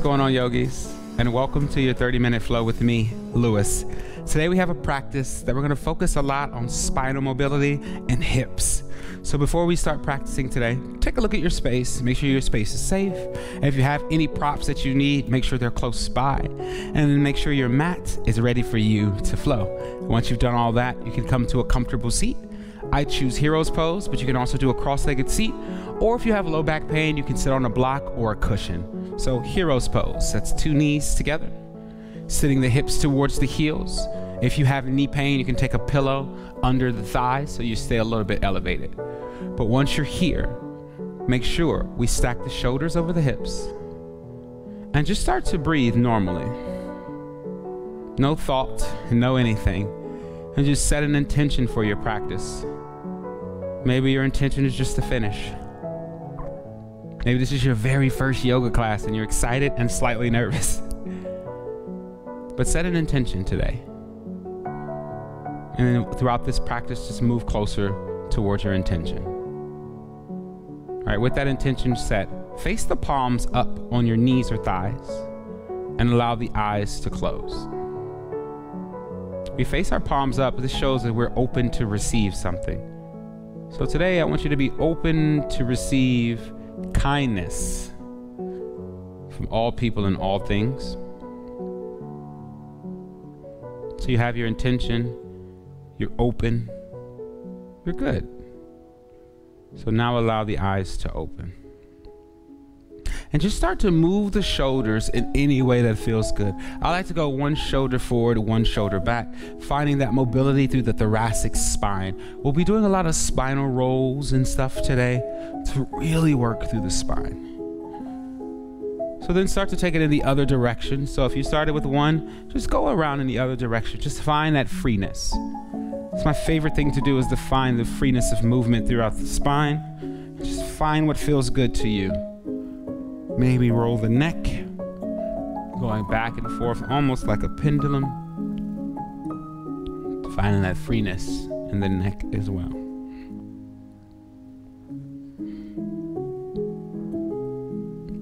going on, yogis? And welcome to your 30-minute flow with me, Lewis. Today we have a practice that we're going to focus a lot on spinal mobility and hips. So before we start practicing today, take a look at your space, make sure your space is safe. And if you have any props that you need, make sure they're close by. And then make sure your mat is ready for you to flow. Once you've done all that, you can come to a comfortable seat. I choose hero's pose, but you can also do a cross-legged seat. Or if you have low back pain, you can sit on a block or a cushion. So hero's pose, that's 2 knees together, sitting the hips towards the heels. If you have knee pain, you can take a pillow under the thighs so you stay a little bit elevated. But once you're here, make sure we stack the shoulders over the hips and just start to breathe normally. No thought, no anything, and just set an intention for your practice. Maybe your intention is just to finish. Maybe this is your very first yoga class and you're excited and slightly nervous. But set an intention today. And then throughout this practice, just move closer towards your intention. All right, with that intention set, face the palms up on your knees or thighs and allow the eyes to close. We face our palms up. This shows that we're open to receive something. So today, I want you to be open to receive kindness from all people and all things. So you have your intention, you're open, you're good. So now allow the eyes to open. And just start to move the shoulders in any way that feels good. I like to go one shoulder forward, one shoulder back, finding that mobility through the thoracic spine. We'll be doing a lot of spinal rolls and stuff today to really work through the spine. So then start to take it in the other direction. So if you started with one, just go around in the other direction. Just find that freeness. It's my favorite thing to do, is to find the freeness of movement throughout the spine. Just find what feels good to you. Maybe roll the neck, going back and forth almost like a pendulum. Finding that freeness in the neck as well.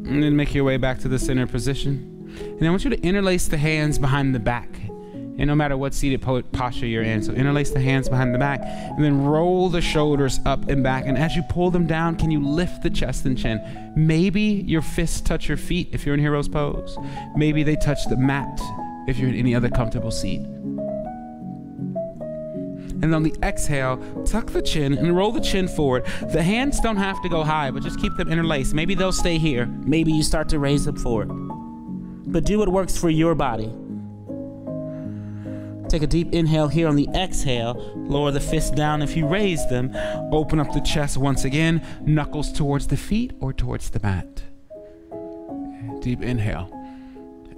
And then make your way back to the center position. And I want you to interlace the hands behind the back. And no matter what seated posture you're in, so interlace the hands behind the back and then roll the shoulders up and back. And as you pull them down, can you lift the chest and chin? Maybe your fists touch your feet if you're in hero's pose. Maybe they touch the mat if you're in any other comfortable seat. And on the exhale, tuck the chin and roll the chin forward. The hands don't have to go high, but just keep them interlaced. Maybe they'll stay here. Maybe you start to raise them forward. But do what works for your body. Take a deep inhale here. On the exhale, lower the fists down if you raise them. Open up the chest once again, knuckles towards the feet or towards the mat. Deep inhale.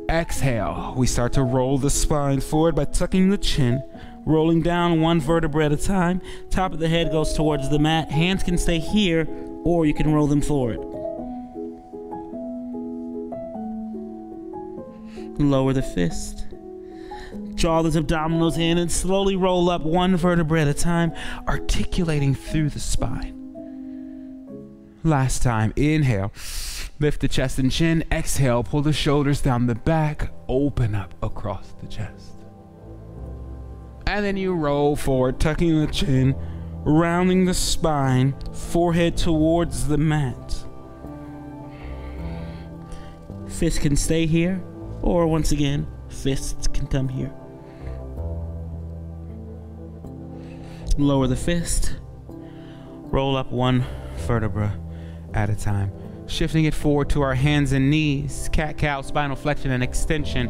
Exhale, we start to roll the spine forward by tucking the chin, rolling down one vertebra at a time. Top of the head goes towards the mat. Hands can stay here, or you can roll them forward. Lower the fist. Draw those abdominals in and slowly roll up one vertebra at a time, articulating through the spine. Last time, inhale, lift the chest and chin. Exhale, pull the shoulders down the back, open up across the chest. And then you roll forward, tucking the chin, rounding the spine, forehead towards the mat. Fists can stay here, or once again, fists can come here. Lower the fist. Roll up one vertebra at a time. Shifting it forward to our hands and knees. Cat-cow, spinal flexion and extension.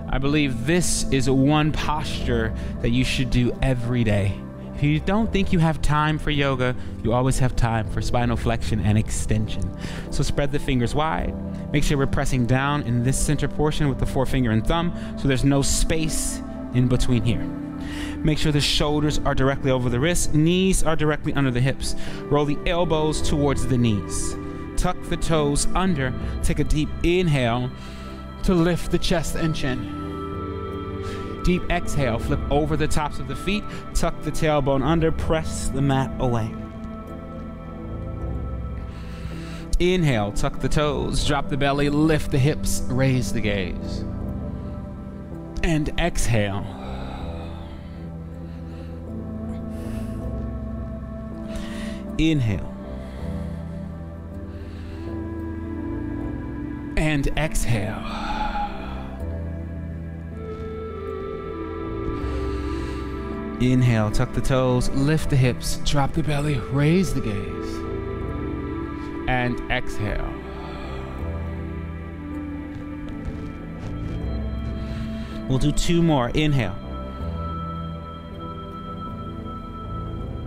I believe this is one posture that you should do every day. If you don't think you have time for yoga, you always have time for spinal flexion and extension. So spread the fingers wide. Make sure we're pressing down in this center portion with the forefinger and thumb, so there's no space in between here. Make sure the shoulders are directly over the wrists, knees are directly under the hips. Roll the elbows towards the knees. Tuck the toes under. Take a deep inhale to lift the chest and chin. Deep exhale, flip over the tops of the feet, tuck the tailbone under, press the mat away. Inhale, tuck the toes, drop the belly, lift the hips, raise the gaze. And exhale. Inhale. And exhale. Inhale, tuck the toes, lift the hips, drop the belly, raise the gaze. And exhale. We'll do 2 more. Inhale.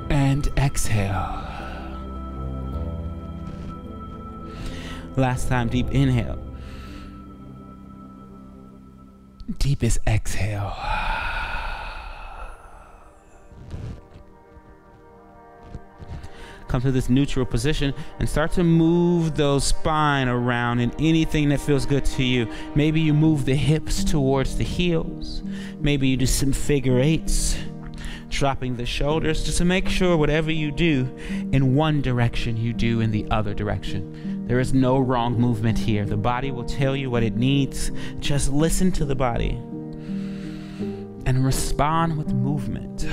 And exhale. Last time, deep inhale. Deepest exhale. Come to this neutral position and start to move those spine around in anything that feels good to you. Maybe you move the hips towards the heels. Maybe you do some figure 8s, dropping the shoulders, just to make sure whatever you do in one direction, you do in the other direction. There is no wrong movement here. The body will tell you what it needs. Just listen to the body and respond with movement.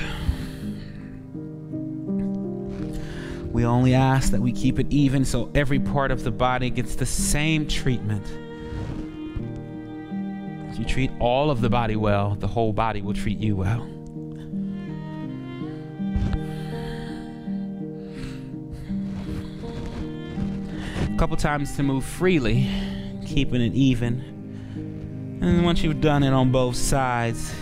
We only ask that we keep it even so every part of the body gets the same treatment. If you treat all of the body well, the whole body will treat you well. A couple times to move freely, keeping it even. And once you've done it on both sides,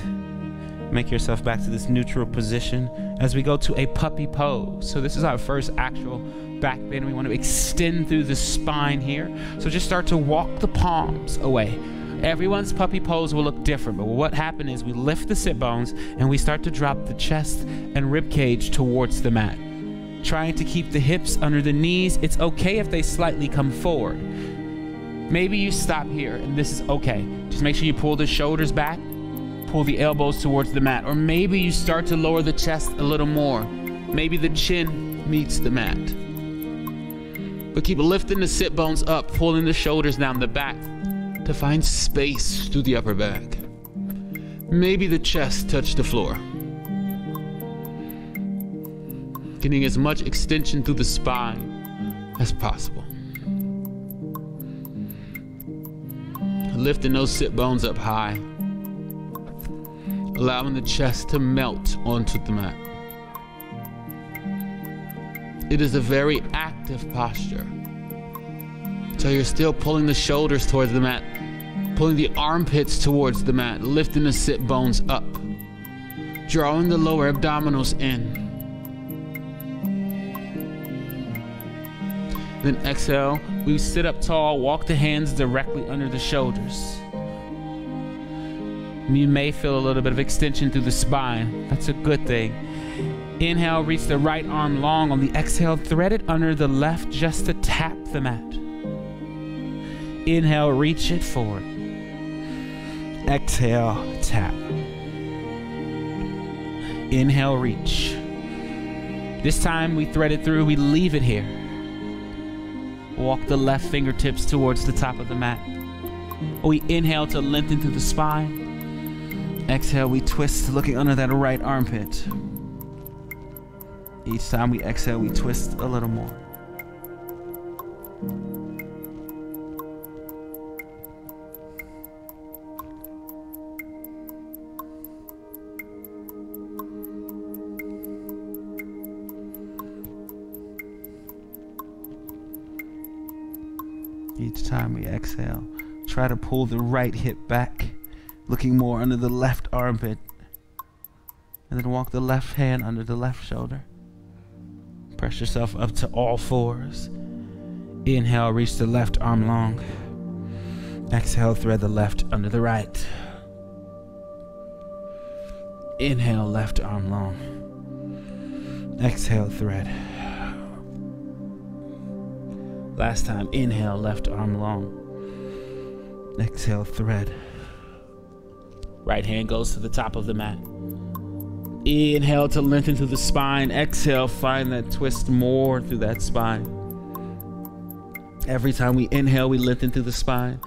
make yourself back to this neutral position as we go to a puppy pose. So this is our first actual back bend. We want to extend through the spine here. So just start to walk the palms away. Everyone's puppy pose will look different, but what happened is we lift the sit bones and we start to drop the chest and rib cage towards the mat. Trying to keep the hips under the knees. It's okay if they slightly come forward. Maybe you stop here and this is okay. Just make sure you pull the shoulders back. Pull the elbows towards the mat, or maybe you start to lower the chest a little more. Maybe the chin meets the mat. But keep lifting the sit bones up, pulling the shoulders down the back to find space through the upper back. Maybe the chest touch the floor. Getting as much extension through the spine as possible. Lifting those sit bones up high. Allowing the chest to melt onto the mat. It is a very active posture. So you're still pulling the shoulders towards the mat, pulling the armpits towards the mat, lifting the sit bones up, drawing the lower abdominals in. Then exhale, we sit up tall, walk the hands directly under the shoulders. You may feel a little bit of extension through the spine. That's a good thing. Inhale, reach the right arm long. On the exhale, thread it under the left just to tap the mat. Inhale, reach it forward. Exhale, tap. Inhale, reach. This time we thread it through, we leave it here. Walk the left fingertips towards the top of the mat. We inhale to lengthen through the spine. Exhale, we twist, looking under that right armpit. Each time we exhale, we twist a little more. Each time we exhale, try to pull the right hip back, looking more under the left armpit. And then walk the left hand under the left shoulder. Press yourself up to all fours. Inhale, reach the left arm long. Exhale, thread the left under the right. Inhale, left arm long. Exhale, thread. Last time, inhale, left arm long. Exhale, thread. Right hand goes to the top of the mat. Inhale to lengthen through the spine. Exhale, find that twist more through that spine. Every time we inhale, we lengthen through the spine.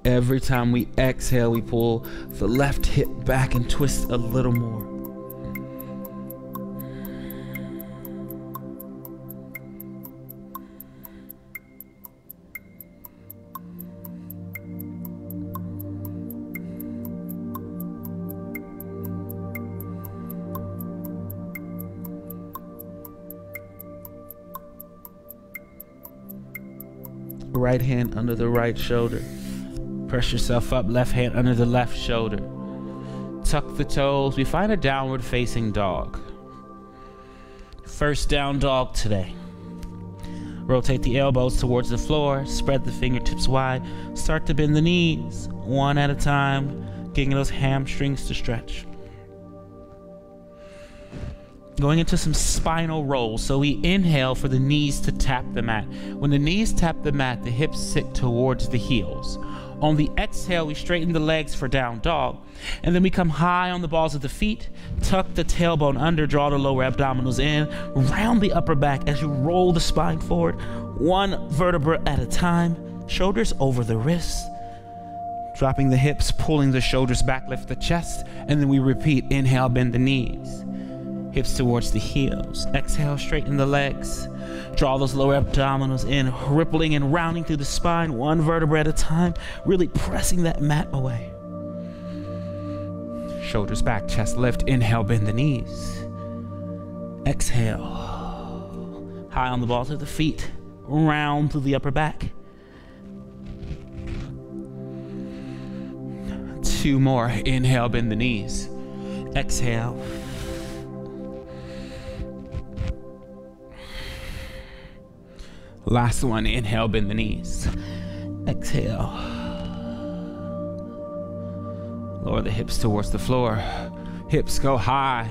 Every time we exhale, we pull the left hip back and twist a little more. Right hand under the right shoulder. Press yourself up, left hand under the left shoulder. Tuck the toes. We find a downward facing dog. First down dog today. Rotate the elbows towards the floor. Spread the fingertips wide. Start to bend the knees one at a time, getting those hamstrings to stretch. Going into some spinal rolls. So we inhale for the knees to tap the mat. When the knees tap the mat, the hips sit towards the heels. On the exhale, we straighten the legs for down dog. And then we come high on the balls of the feet, tuck the tailbone under, draw the lower abdominals in, round the upper back as you roll the spine forward, one vertebra at a time, shoulders over the wrists. Dropping the hips, pulling the shoulders back, lift the chest, and then we repeat. Inhale, bend the knees. Hips towards the heels. Exhale, straighten the legs. Draw those lower abdominals in, rippling and rounding through the spine, one vertebra at a time, really pressing that mat away. Shoulders back, chest lift. Inhale, bend the knees. Exhale. High on the balls of the feet, round through the upper back. Two more. Inhale, bend the knees. Exhale. Last one. Inhale, bend the knees. Exhale. Lower the hips towards the floor. Hips go high.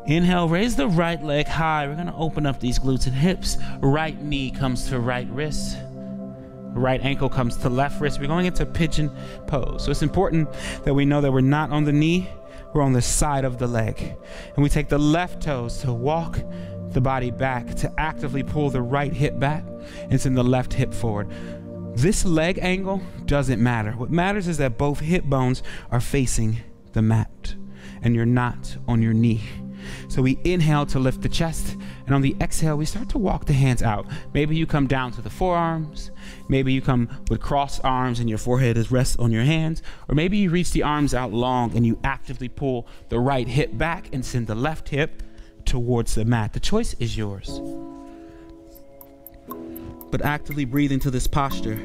Inhale, raise the right leg high. We're going to open up these glutes and hips. Right knee comes to right wrist. Right ankle comes to left wrist. We're going into pigeon pose. So it's important that we know that we're not on the knee. We're on the side of the leg. And we take the left toes to walk the body back, to actively pull the right hip back and send the left hip forward. This leg angle doesn't matter. What matters is that both hip bones are facing the mat and you're not on your knee. So we inhale to lift the chest, and on the exhale, we start to walk the hands out. Maybe you come down to the forearms. Maybe you come with crossed arms and your forehead is rest on your hands. Or maybe you reach the arms out long and you actively pull the right hip back and send the left hip towards the mat. The choice is yours. But actively breathe into this posture.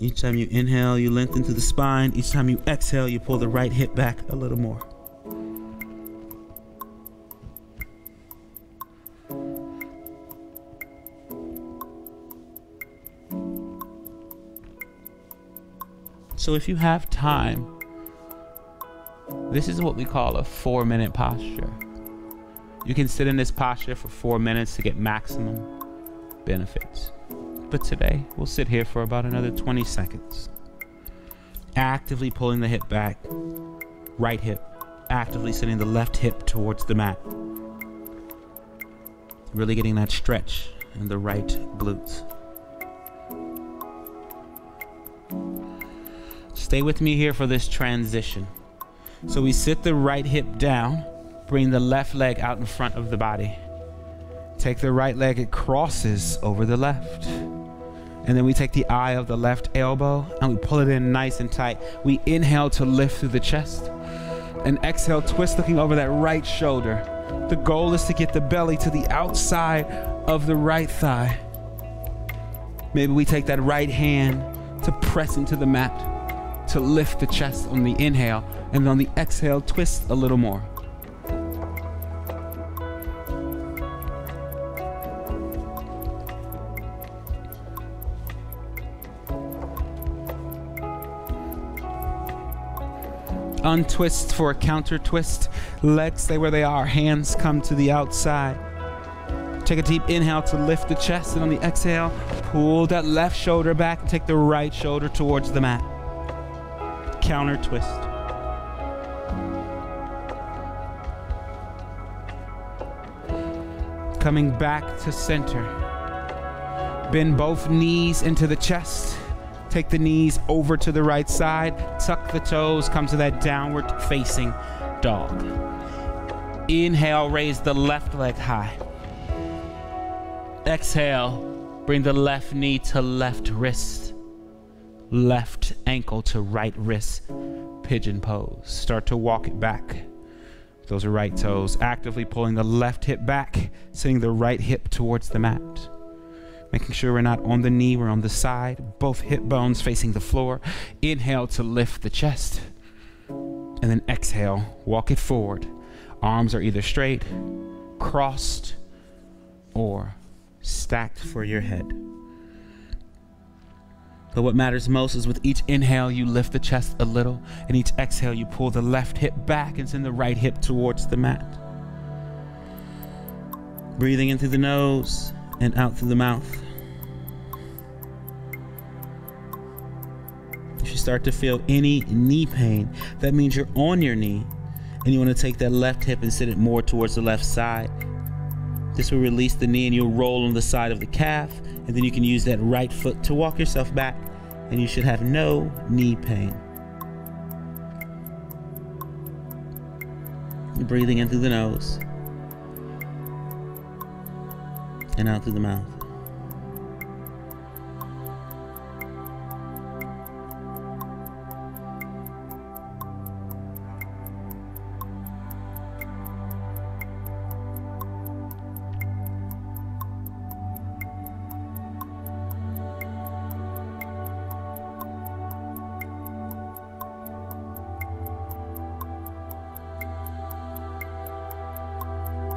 Each time you inhale, you lengthen through the spine. Each time you exhale, you pull the right hip back a little more. So if you have time, this is what we call a 4-minute posture. You can sit in this posture for 4 minutes to get maximum benefits. But today, we'll sit here for about another 20 seconds. Actively pulling the hip back, right hip, actively sending the left hip towards the mat. Really getting that stretch in the right glutes. Stay with me here for this transition. So we sit the right hip down, bring the left leg out in front of the body. Take the right leg, it crosses over the left. And then we take the eye of the left elbow and we pull it in nice and tight. We inhale to lift through the chest and exhale, twist looking over that right shoulder. The goal is to get the belly to the outside of the right thigh. Maybe we take that right hand to press into the mat to lift the chest on the inhale, and on the exhale, twist a little more. Untwist for a counter twist. Legs stay where they are. Hands come to the outside. Take a deep inhale to lift the chest, and on the exhale, pull that left shoulder back and take the right shoulder towards the mat. Counter twist. Coming back to center. Bend both knees into the chest. Take the knees over to the right side. Tuck the toes. Come to that downward facing dog. Inhale, raise the left leg high. Exhale, bring the left knee to left wrist. Left ankle to right wrist. Pigeon pose. Start to walk it back. Those are right toes. Actively pulling the left hip back, sending the right hip towards the mat. Making sure we're not on the knee, we're on the side. Both hip bones facing the floor. Inhale to lift the chest. And then exhale, walk it forward. Arms are either straight, crossed, or stacked for your head. But what matters most is with each inhale, you lift the chest a little, and each exhale, you pull the left hip back and send the right hip towards the mat. Breathing in through the nose and out through the mouth. If you start to feel any knee pain, that means you're on your knee, and you want to take that left hip and send it more towards the left side. This will release the knee and you'll roll on the side of the calf, and then you can use that right foot to walk yourself back, and you should have no knee pain. You're breathing in through the nose and out through the mouth.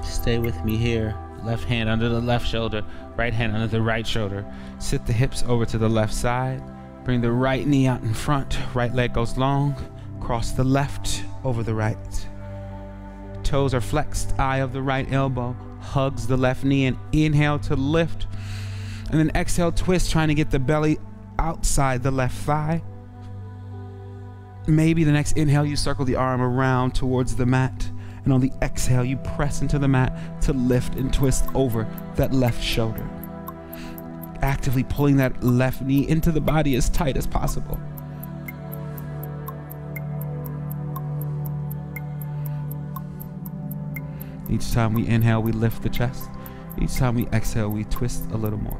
Stay with me here. Left hand under the left shoulder, right hand under the right shoulder. Sit the hips over to the left side. Bring the right knee out in front. Right leg goes long. Cross the left over the right. Toes are flexed. Eye of the right elbow hugs the left knee, and inhale to lift. And then exhale, twist, trying to get the belly outside the left thigh. Maybe the next inhale, you circle the arm around towards the mat. And on the exhale, you press into the mat to lift and twist over that left shoulder. Actively pulling that left knee into the body as tight as possible. Each time we inhale, we lift the chest. Each time we exhale, we twist a little more.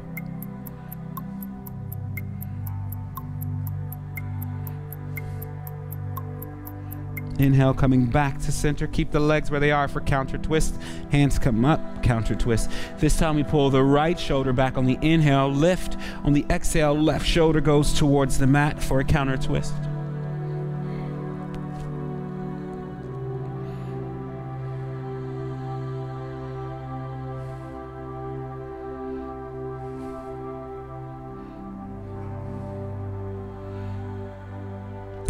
Inhale, coming back to center. Keep the legs where they are for counter twist. Hands come up, counter twist. This time we pull the right shoulder back on the inhale, lift. On the exhale, left shoulder goes towards the mat for a counter twist.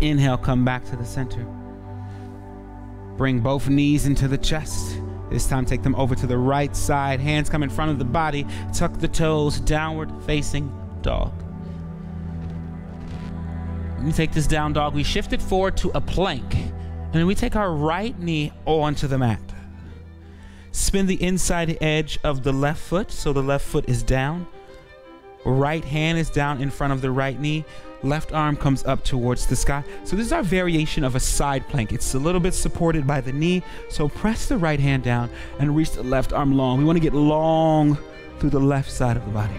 Inhale, come back to the center. Bring both knees into the chest. This time take them over to the right side. Hands come in front of the body. Tuck the toes, downward facing dog. When we take this down dog, we shift it forward to a plank. And then we take our right knee onto the mat. Spin the inside edge of the left foot so the left foot is down. Right hand is down in front of the right knee. Left arm comes up towards the sky. So this is our variation of a side plank. It's a little bit supported by the knee. So press the right hand down and reach the left arm long. We want to get long through the left side of the body.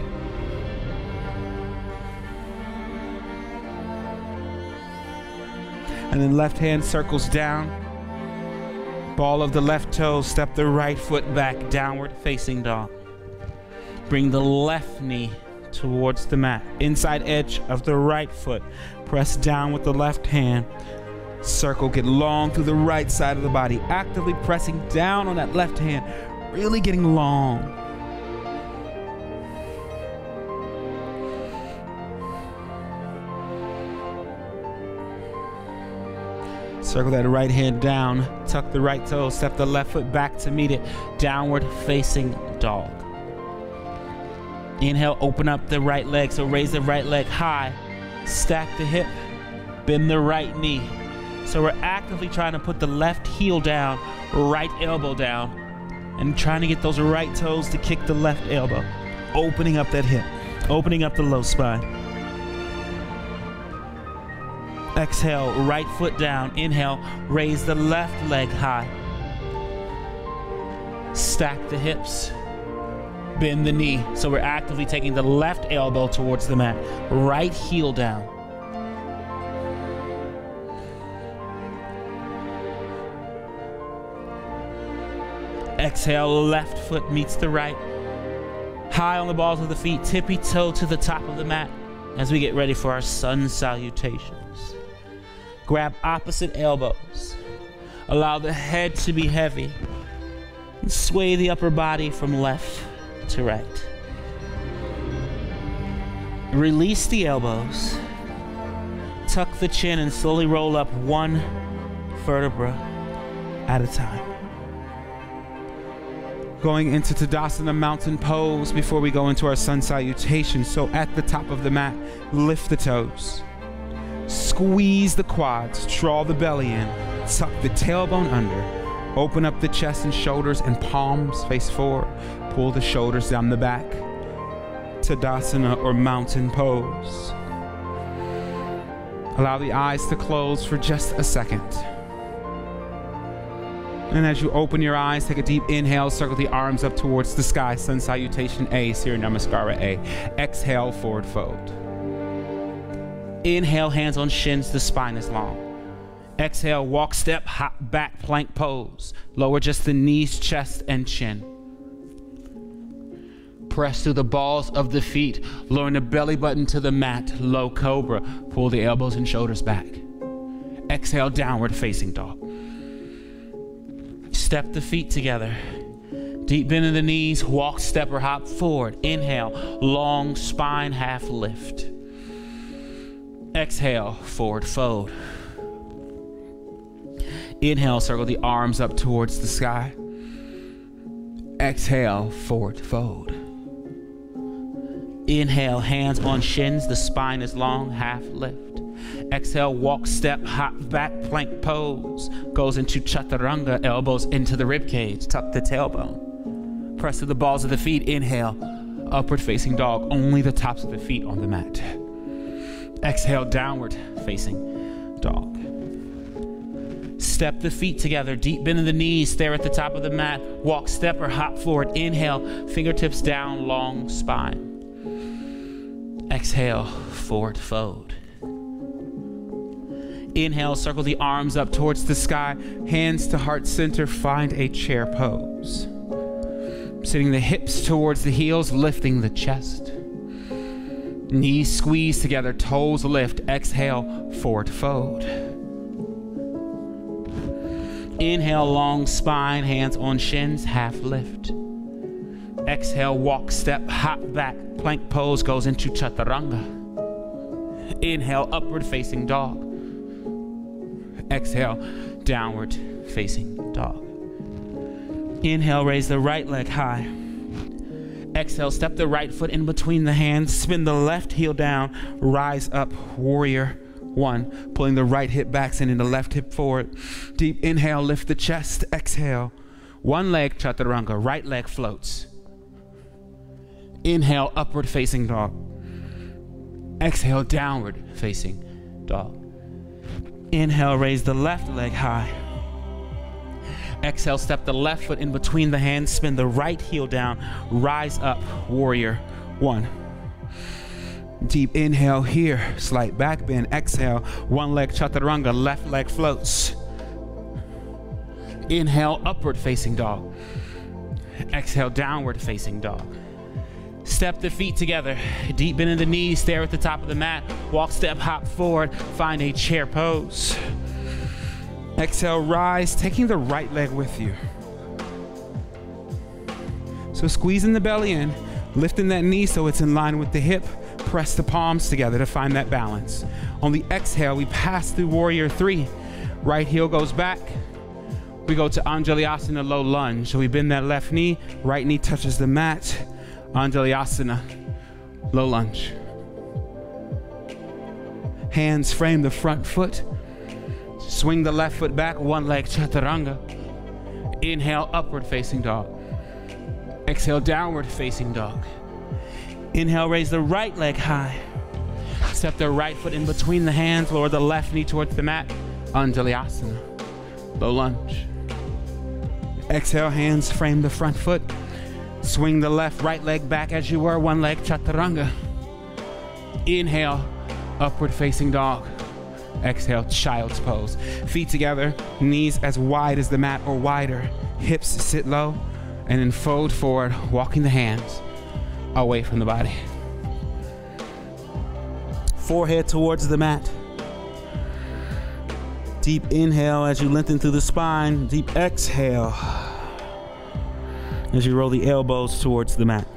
And then left hand circles down. Ball of the left toe, step the right foot back, downward facing dog. Bring the left knee towards the mat. Inside edge of the right foot. Press down with the left hand. Circle, get long through the right side of the body. Actively pressing down on that left hand. Really getting long. Circle that right hand down. Tuck the right toe. Step the left foot back to meet it. Downward facing dog. Inhale, open up the right leg, so raise the right leg high, stack the hip, bend the right knee. So we're actively trying to put the left heel down, right elbow down, and trying to get those right toes to kick the left elbow, opening up that hip. Opening up the low spine. Exhale, right foot down. Inhale, raise the left leg high. Stack the hips. Bend the knee. So we're actively taking the left elbow towards the mat. Right heel down. Exhale, left foot meets the right. High on the balls of the feet, tippy toe to the top of the mat as we get ready for our sun salutations. Grab opposite elbows. Allow the head to be heavy. And sway the upper body from left to right. Release the elbows. Tuck the chin and slowly roll up one vertebra at a time. Going into Tadasana mountain pose before we go into our sun salutation. So at the top of the mat, lift the toes. Squeeze the quads, draw the belly in, tuck the tailbone under, open up the chest and shoulders and palms face forward. Pull the shoulders down the back. Tadasana or mountain pose. Allow the eyes to close for just a second. And as you open your eyes, take a deep inhale, circle the arms up towards the sky, sun salutation A, Surya Namaskara A. Exhale, forward fold. Inhale, hands on shins, the spine is long. Exhale, walk, step, hop, back, plank pose. Lower just the knees, chest, and chin. Press through the balls of the feet, lowering the belly button to the mat, low cobra. Pull the elbows and shoulders back. Exhale, downward facing dog. Step the feet together. Deep bend in the knees, walk, step, or hop forward. Inhale, long spine, half lift. Exhale, forward fold. Inhale, circle the arms up towards the sky. Exhale, forward fold. Inhale, hands on shins, the spine is long, half lift. Exhale, walk, step, hop, back, plank pose. Goes into chaturanga, elbows into the rib cage. Tuck the tailbone. Press to the balls of the feet. Inhale, upward facing dog. Only the tops of the feet on the mat. Exhale, downward facing dog. Step the feet together. Deep bend in the knees. Stare at the top of the mat. Walk, step, or hop forward. Inhale, fingertips down, long spine. Exhale, forward fold. Inhale, circle the arms up towards the sky, hands to heart center, find a chair pose. Sitting the hips towards the heels, lifting the chest. Knees squeeze together, toes lift. Exhale, forward fold. Inhale, long spine, hands on shins, half lift. Exhale, walk, step, hop back, plank pose goes into chaturanga. Inhale, upward facing dog. Exhale, downward facing dog. Inhale, raise the right leg high. Exhale, step the right foot in between the hands, spin the left heel down, rise up, warrior one. Pulling the right hip back, sending the left hip forward. Deep inhale, lift the chest. Exhale, one leg chaturanga, right leg floats. Inhale, upward facing dog. Exhale, downward facing dog. Inhale, raise the left leg high. Exhale, step the left foot in between the hands, spin the right heel down, rise up, warrior one. Deep inhale here, slight back bend. Exhale, one leg chaturanga, left leg floats. Inhale, upward facing dog. Exhale, downward facing dog. Step the feet together, deep bend in the knees, stare at the top of the mat, walk, step, hop forward, find a chair pose. Exhale, rise, taking the right leg with you. So squeezing the belly in, lifting that knee so it's in line with the hip, press the palms together to find that balance. On the exhale, we pass through warrior three. Right heel goes back. We go to Anjali-asana, low lunge. So we bend that left knee, right knee touches the mat. Anjali-asana, low lunge. Hands frame the front foot. Swing the left foot back, one leg chaturanga. Inhale, upward facing dog. Exhale, downward facing dog. Inhale, raise the right leg high. Step the right foot in between the hands, lower the left knee towards the mat. Anjali-asana, low lunge. Exhale, hands frame the front foot. Swing the right leg back as you were, one leg chaturanga. Inhale, upward facing dog. Exhale, child's pose. Feet together, knees as wide as the mat or wider. Hips sit low, and then fold forward, walking the hands away from the body. Forehead towards the mat. Deep inhale as you lengthen through the spine. Deep exhale as you roll the elbows towards the mat.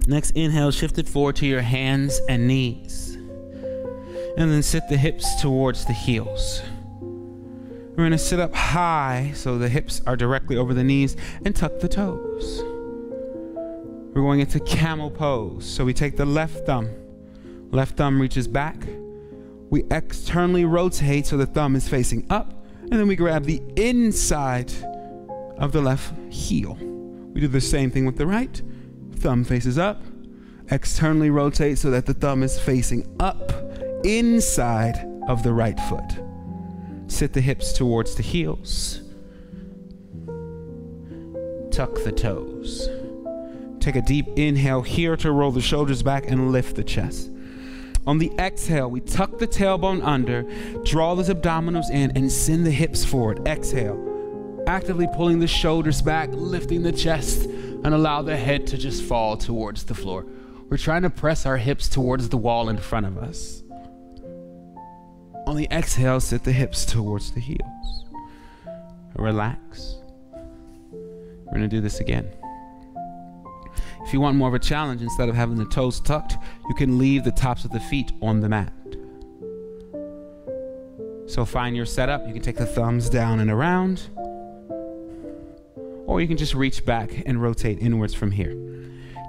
Next inhale, shift it forward to your hands and knees. And then sit the hips towards the heels. We're going to sit up high so the hips are directly over the knees and tuck the toes. We're going into camel pose. So we take the left thumb reaches back. We externally rotate so the thumb is facing up, and then we grab the inside of the left heel. We do the same thing with the right. Thumb faces up, externally rotate so that the thumb is facing up inside of the right foot. Sit the hips towards the heels. Tuck the toes. Take a deep inhale here to roll the shoulders back and lift the chest. On the exhale, we tuck the tailbone under, draw those abdominals in, and send the hips forward. Exhale, actively pulling the shoulders back, lifting the chest, and allow the head to just fall towards the floor. We're trying to press our hips towards the wall in front of us. On the exhale, sit the hips towards the heels. Relax. We're going to do this again. If you want more of a challenge, instead of having the toes tucked, you can leave the tops of the feet on the mat. So find your setup. You can take the thumbs down and around, or you can just reach back and rotate inwards from here.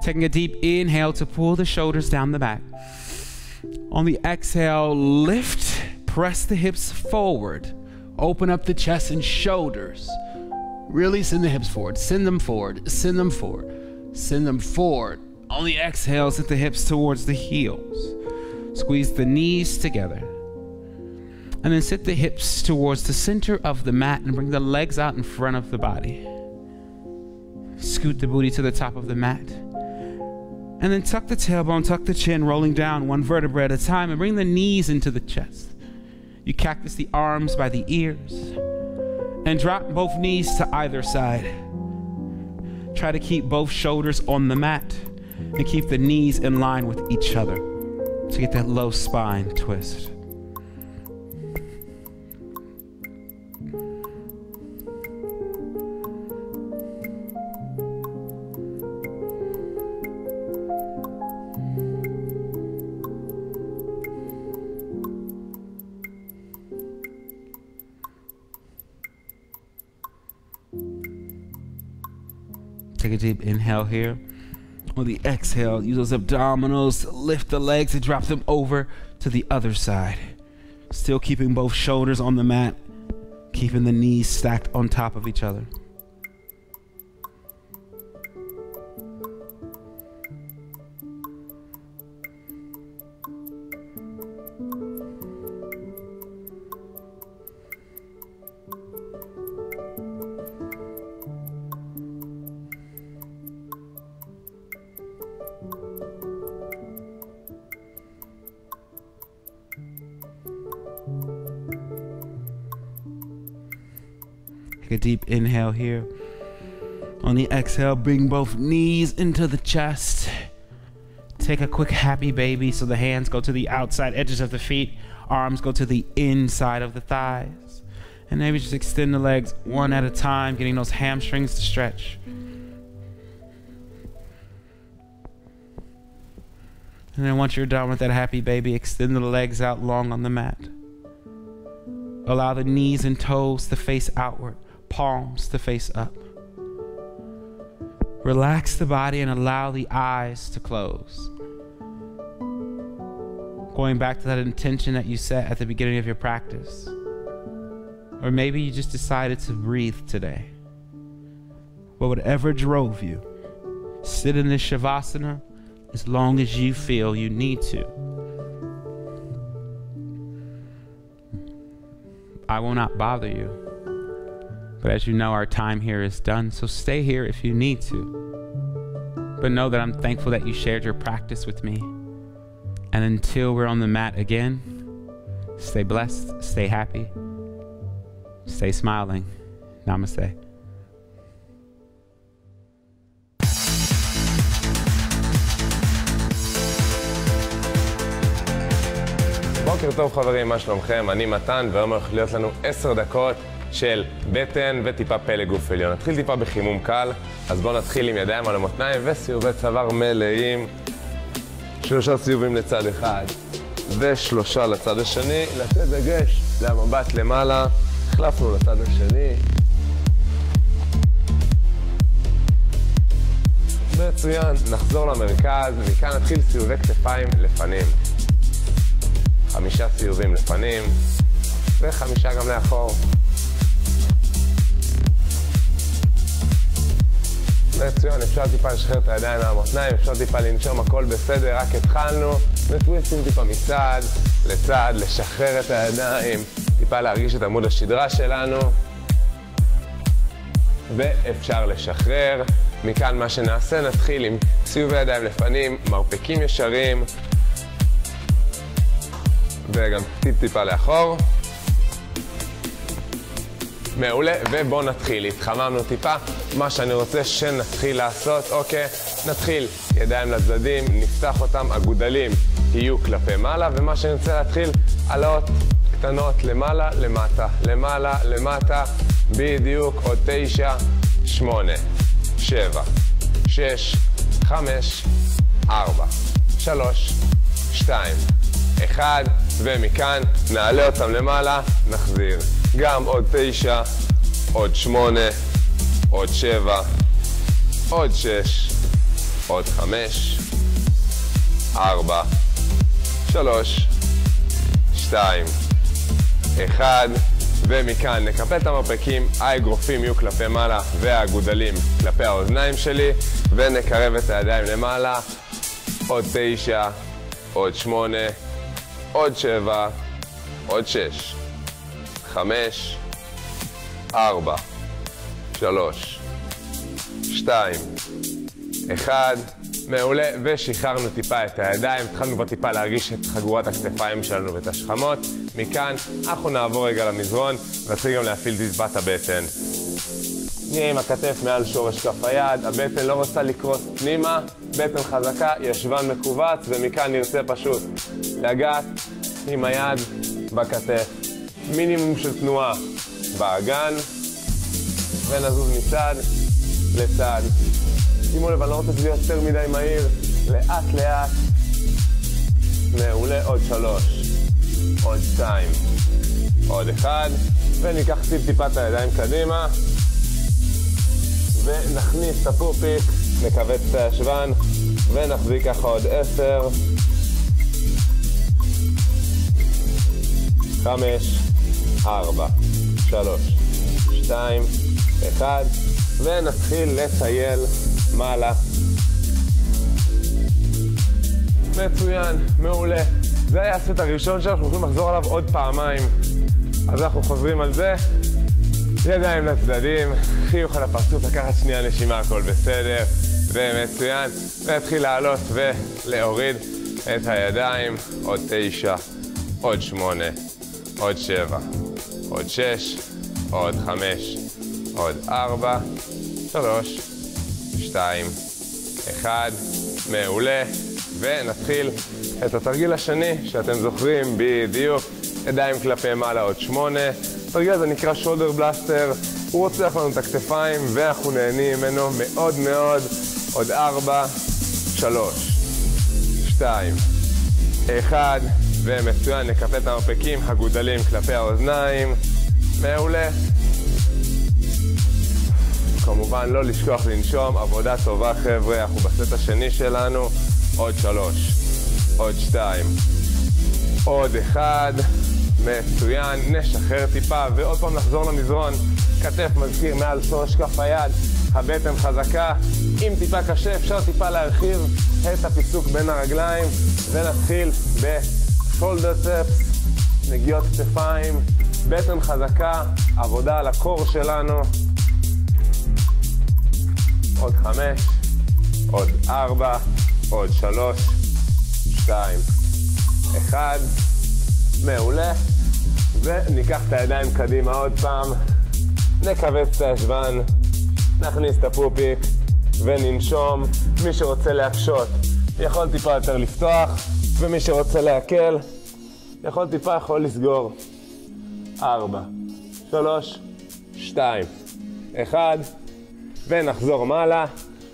Taking a deep inhale to pull the shoulders down the back. On the exhale, lift, press the hips forward. Open up the chest and shoulders. Really send the hips forward. Send them forward. Send them forward. Send them forward. On the exhale, sit the hips towards the heels. Squeeze the knees together. And then sit the hips towards the center of the mat and bring the legs out in front of the body. Scoot the booty to the top of the mat. And then tuck the tailbone, tuck the chin, rolling down one vertebra at a time, and bring the knees into the chest. You cactus the arms by the ears and drop both knees to either side. Try to keep both shoulders on the mat and keep the knees in line with each other to get that low spine twist. Take a deep inhale here. On the exhale, use those abdominals to lift the legs and drop them over to the other side. Still keeping both shoulders on the mat, keeping the knees stacked on top of each other. Take a deep inhale here. On the exhale, bring both knees into the chest. Take a quick happy baby so the hands go to the outside edges of the feet, arms go to the inside of the thighs. And maybe just extend the legs one at a time, getting those hamstrings to stretch. And then once you're done with that happy baby, extend the legs out long on the mat. Allow the knees and toes to face outward, palms to face up. Relax the body and allow the eyes to close. Going back to that intention that you set at the beginning of your practice. Or maybe you just decided to breathe today. But whatever drove you, sit in this Shavasana as long as you feel you need to. I will not bother you. But as you know, our time here is done, so stay here if you need to. But know that I'm thankful that you shared your practice with me. And until we're on the mat again, stay blessed, stay happy, stay smiling. Namaste. בוקר טוב חברים, מה שלומכם? אני מתן, והיום הולך להיות לנו 10 דקות של בטן וטיפה פלא גוף עליון. נתחיל טיפה בחימום קל, אז בואו נתחיל עם ידיים על המותניים וסיבובי צוואר מלאים. 3 סיבובים לצד אחד ו3 לצד השני. לתת דגש למבט למעלה, החלפנו לצד השני. מצוין, נחזור למרכז, ומכאן נתחיל סיבובי כתפיים לפנים. 5 סיבובים לפנים, ו5 גם לאחור. מצוין, אפשר טיפה לשחרר את הידיים מהמותניים, אפשר טיפה לנשום, הכל בסדר, רק התחלנו. וטוויסטים טיפה מצד לצד, לשחרר את הידיים, טיפה להרגיש את עמוד השדרה שלנו. ואפשר לשחרר. מכאן מה שנעשה, נתחיל עם סיבובי ידיים לפנים, מרפקים ישרים. וגם טיפה לאחור. מעולה, ובואו נתחיל. התחממנו טיפה. מה שאני רוצה שנתחיל לעשות, אוקיי, נתחיל ידיים לצדדים, נפתח אותם, הגודלים יהיו כלפי מעלה, ומה שאני רוצה להתחיל, העלות קטנות למעלה, למטה, למעלה, למטה, בדיוק, עוד 9, 8, 7, 6, 5, 4, 3, 2, 1, ומכאן נעלה אותם למעלה, נחזיר. גם עוד 9, עוד 8, עוד 7, עוד 6, עוד 5, 4, 3, 2, 1, ומכאן נקפל את המרפקים, האגרופים יהיו כלפי מעלה והגודלים כלפי האוזניים שלי, ונקרב את הידיים למעלה, עוד 9, עוד 8, עוד 7, עוד 6, 5, 4, 3, 2, 1, מעולה, ושחררנו טיפה את הידיים, התחלנו כבר טיפה להרגיש את חגורת הכתפיים שלנו ואת השכמות. מכאן אנחנו נעבור רגע למזרון, ונתחיל גם להפעיל טיפת הבטן. נהיה עם הכתף מעל שורש כף היד, הבטן לא רוצה לקרוס פנימה, בטן חזקה, ישבן מקובץ, ומכאן נרצה פשוט לגעת עם היד בכתף. מינימום של תנועה באגן, ונזוז מצד לצד. שימו לב, אני לא רוצה שזה יותר מדי מהיר, לאט לאט. מעולה, עוד 3, עוד 2, עוד 1, וניקח טיפה את הידיים קדימה, ונכניס את הפופיק, נכווץ את הישבן, ונחזיק ככה עוד 10, 5, 4, 3, 2, 1, ונתחיל לטייל מעלה. מצוין, מעולה. זה היה הסט הראשון שאנחנו יכולים לחזור עליו עוד פעמיים. אז אנחנו חוזרים על זה. ידיים לצדדים, חיוך על הפרצוף, לקחת שנייה נשימה, הכל בסדר. ומצוין. ונתחיל לעלות ולהוריד את הידיים. עוד 9, עוד 8, עוד 7, עוד 6, עוד 5, עוד 4, 3, 2, 1, מעולה. ונתחיל את התרגיל השני שאתם זוכרים בדיוק, ידיים כלפי מעלה, עוד 8. התרגיל הזה נקרא שולדר בלסטר, הוא רוצח לנו את הכתפיים ואנחנו נהנים ממנו מאוד מאוד. עוד 4, 3, 2, 1, ומצוין. נקפל את המרפקים, הגודלים כלפי האוזניים, מעולה. כמובן לא לשכוח לנשום, עבודה טובה חבר'ה, אנחנו בסט השני שלנו. עוד 3, עוד 2, עוד אחד. מצוין, נשחרר טיפה ועוד פעם נחזור למזרון. כתף מזכיר מעל שורש כף היד, הבטן חזקה. אם טיפה קשה אפשר טיפה להרחיב את הפיסוק בין הרגליים, ונתחיל בשולדר טאפס, נגיעות כתפיים, בטן חזקה, עבודה על הקור שלנו. עוד 5, עוד 4, עוד 3, 2, 1. מעולה. וניקח את הידיים קדימה עוד פעם, נכווץ את הישבן, נכניס את הפופיק וננשום. מי שרוצה להקשות יכול טיפה יותר לפתוח, ומי שרוצה להקל יכול טיפה לסגור. 4, 3, 2, 1. ונחזור מעלה.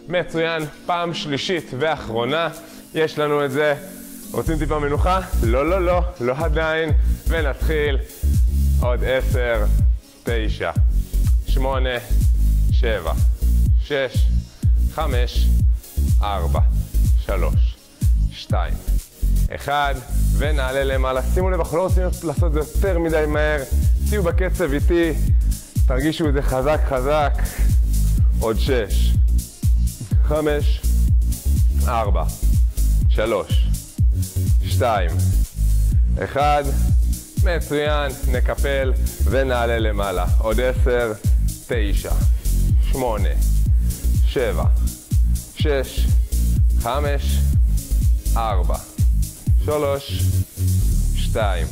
מצוין. פעם שלישית ואחרונה יש לנו את זה. רוצים טיפה מנוחה? לא, לא, לא, לא עדיין. ונתחיל. עוד 10, 9, 8, 7, 6, 5, 4, 3, 2, 1. ונעלה למעלה. שימו לב, אנחנו לא רוצים לעשות את זה יותר מדי מהר. תהיו בקצב איתי. תרגישו את זה חזק חזק. עוד 6, 5, 4, 3, 2, 1. מצוין. נקפל ונעלה למעלה. עוד 10, 9, 8, 7, 6, 5, 4, 3, 2,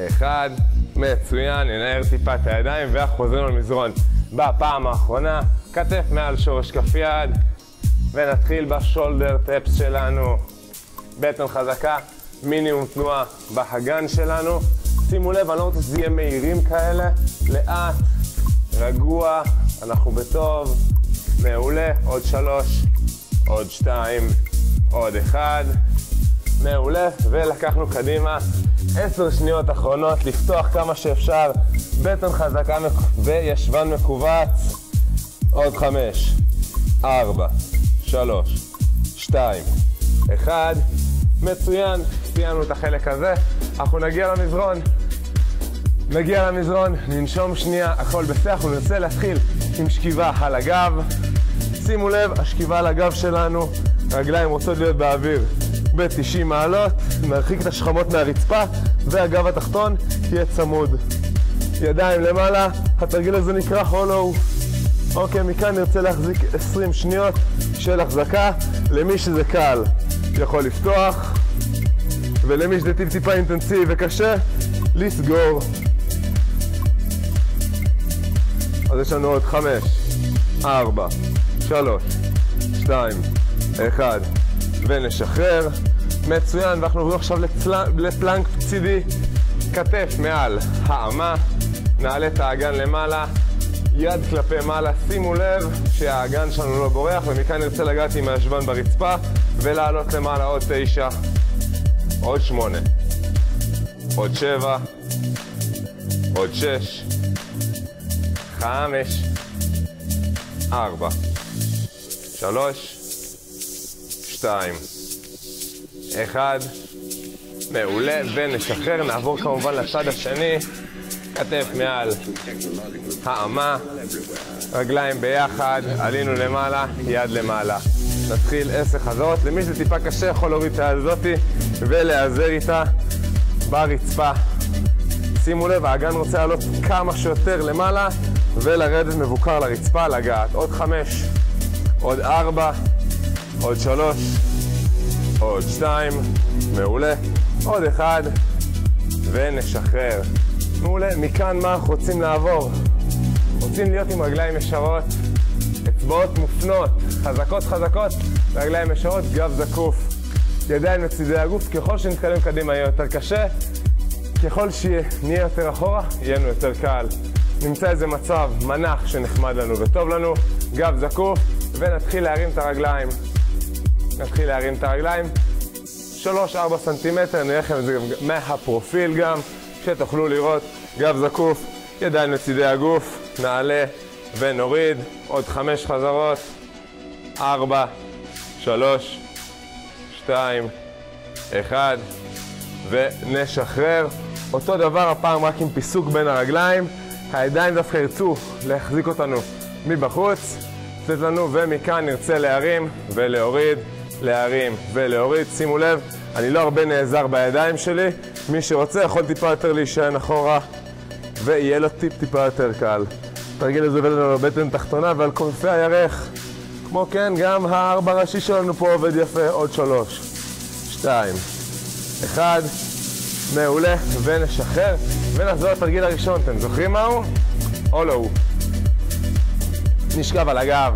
1. מצוין. ננער טיפה את הידיים וחוזרים למזרון. בפעם האחרונה, כתף מעל שורש כף יד, ונתחיל בשולדר טאפס שלנו. בטן חזקה, מינימום תנועה בהגן שלנו. שימו לב, אני לא רוצה שזה יהיה מהירים כאלה, לאט, רגוע, אנחנו בטוב. מעולה. עוד 3, עוד 2, עוד 1. מעולה. ולקחנו קדימה 10 שניות אחרונות, לפתוח כמה שאפשר, בטן חזקה וישבן מקובץ. עוד 5, 4, 3, 2, 1. מצוין. סיימנו את החלק הזה. אנחנו נגיע למזרון, ננשום שנייה, הכל בסדר. אנחנו ננסה להתחיל עם שכיבה על הגב. שימו לב, השכיבה על הגב שלנו, הרגליים רוצות להיות באוויר ב-90 מעלות. נרחיק את השכמות מהרצפה והגב התחתון יהיה צמוד. ידיים למעלה. התרגיל הזה נקרא הולו. אוקיי, מכאן נרצה להחזיק 20 שניות של החזקה. למי שזה קל יכול לפתוח, ולמי שזה טיפה אינטנסיבי וקשה לסגור. אז יש לנו עוד 5, 4, 3, 2, 1, ונשחרר. מצוין. ואנחנו עוברים עכשיו לפלנק צידי. כתף מעל האמה, נעלה את האגן למעלה, יד כלפי מעלה. שימו לב שהאגן שלנו לא בורח, ומכאן נרצה לגעת עם הישבן ברצפה ולעלות למעלה. עוד 9, עוד 8, עוד 7, עוד 6, 5, 4, 3, 2, 1. מעולה. ונשחרר. נעבור כמובן לצד השני. כתף מעל האמה, רגליים ביחד, עלינו למעלה, יד למעלה. נתחיל 10 חזרות. למי שזה טיפה קשה יכול להוריד את היד הזאתי ולהיעזר איתה ברצפה. שימו לב, האגן רוצה לעלות כמה שיותר למעלה ולרדת מבוקר לרצפה, לגעת. עוד 5, עוד 4, עוד 3, עוד 2, מעולה. עוד 1, ונשחרר. מעולה. מכאן מה אנחנו רוצים לעבור? רוצים להיות עם רגליים ישרות, אצבעות מופנות, חזקות חזקות, רגליים ישרות, גב זקוף, ידיים לצידי הגוף. ככל שנתקדם קדימה יהיה יותר קשה, ככל שנהיה יותר אחורה יהיה לנו יותר קל. נמצא איזה מצב מנח שנחמד לנו וטוב לנו, גב זקוף, ונתחיל להרים את הרגליים. נתחיל להרים את הרגליים 3-4 סנטימטר, נראה לכם את זה גם מהפרופיל גם, שתוכלו לראות. גב זקוף, ידיים לצידי הגוף, נעלה ונוריד. עוד 5 חזרות. 4, 3, 2, 1. ונשחרר. אותו דבר הפעם רק עם פיסוק בין הרגליים. הידיים דווקא ירצו להחזיק אותנו מבחוץ, לתת לנו, ומכאן נרצה להרים ולהוריד, להרים ולהוריד. שימו לב, אני לא הרבה נעזר בידיים שלי. מי שרוצה יכול טיפה יותר להישען אחורה, ויהיה לו טיפה יותר קל. תרגיל הזה עובד לנו על בטן תחתונה ועל כנפי הירך. כמו כן, גם הארבע ראשי שלנו פה עובד יפה. עוד 3, 2, 1. מעולה, ונשחרר. ונחזור לתרגיל הראשון. אתם זוכרים מהו? או לא הוא. נשכב על הגב,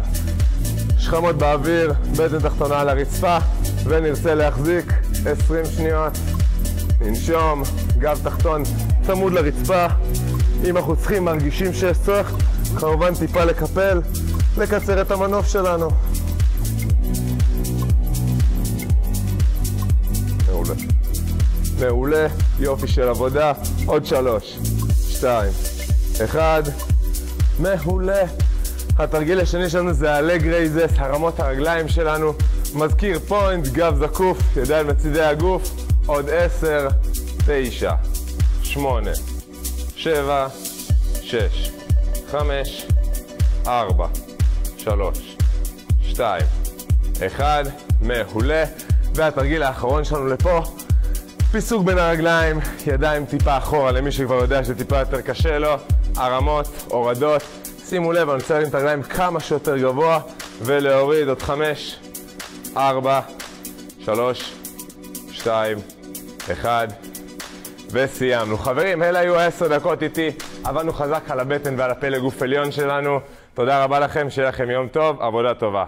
שכמות באוויר, בטן תחתונה על הרצפה, ונרצה להחזיק 20 שניות. ננשום, גב תחתון צמוד לרצפה. אם אנחנו צריכים, מרגישים שיש צורך, כמובן טיפה לקפל, לקצר את המנוף שלנו. מעולה. מעולה, יופי של עבודה. עוד 3, 2, 1. מעולה. התרגיל השני שלנו זה הלג רייזס, הרמות הרגליים שלנו. מזכיר פוינט, גב זקוף, ידיים לצידי הגוף. עוד 10, 9, 8, 7, 6, 5, 4, 3, 2, 1. מעולה. והתרגיל האחרון שלנו לפה, פיסוק בין הרגליים, ידיים טיפה אחורה למי שכבר יודע שטיפה יותר קשה לו. הרמות, הורדות. שימו לב, אני רוצה להרים את הרגליים כמה שיותר גבוה ולהוריד. עוד 5, 4, 3, 2, 1. וסיימנו. חברים, אלה היו 10 דקות איתי. עבדנו חזק על הבטן ועל הפלג גוף עליון שלנו. תודה רבה לכם, שיהיה לכם יום טוב, עבודה טובה.